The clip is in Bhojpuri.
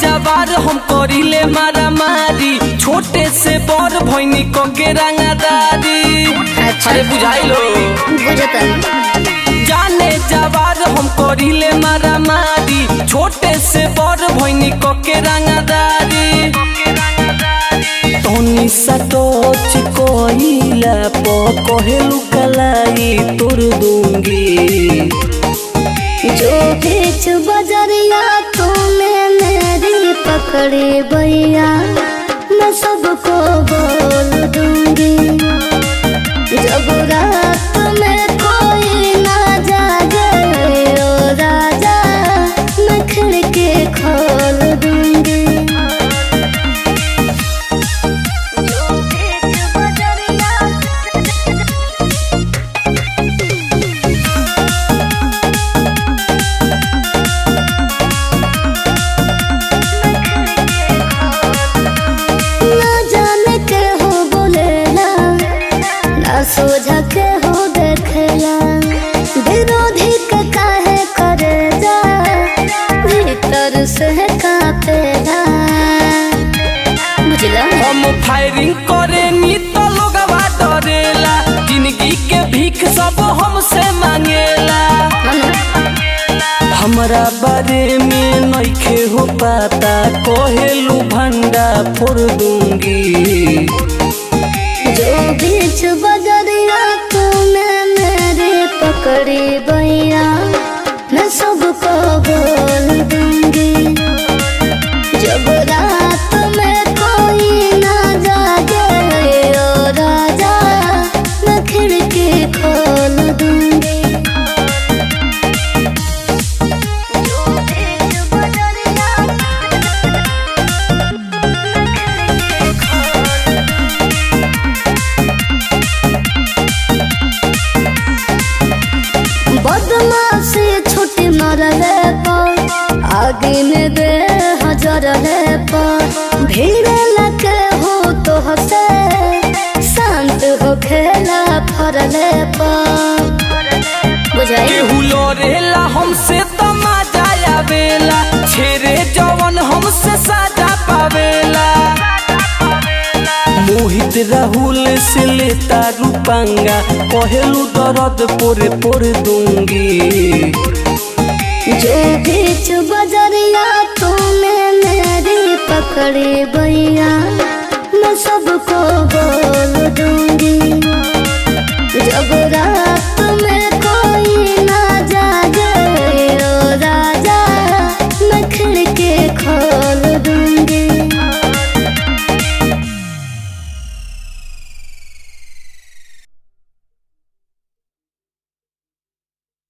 जवार हम करिले मारा मारी, छोटे से बड़ भैनी के रंगदारी। अरे बुझाइलो जाने जवार हम करिले मारा मारी, छोटे से बड़ भैनी के रंगदारी। तोनी सटोच कोइला पहेलू कलाई तोड़ दूंगी। जो बीच बजरिया तूने मेरी पकड़ी भैया, मैं सबको बोल दूंगी। जब रात में कोई ना जागे ओ राजा, मैं खिड़की खोल दूंगी। जो बीच बजरिया सोझा के हो देखला, विरोधी के काहे करेला, भीतर से कापेला। बुझला हम फायरिंग करे नी तो लोगवा डरेला, जिंदगी के भीख सब हमसे मांगेला। हमरा बारे में नइखे हो पता, कहेलू भंडा फोड़ दूंगी। जो बीच बजरिया तूने मेरी पकड़ी भैया, मैं सबको बोल दूंगी। जब रात में कोई ना जागे ओ राजा, मैं खिड़की खोल दूंगी। जो बीच बजरिया बदमाशी छुट्टी मरले पर, आगे में दे हजरले पर, भीड़ लगे हो तो हसे, शांत हो खेला फरले पर। बुझाई केहू लोरेला हमसे तमाजा आवेला, छेरे जवन हमसे साजा पावेला। मोहित राहुल से लेता रूपंगा, कहेलू दर्द पोरे पोरे दूंगी। जो बीच बजरिया तूने मेरी पकड़ी भैया, मैं सबको बोल दूंगी। जब रात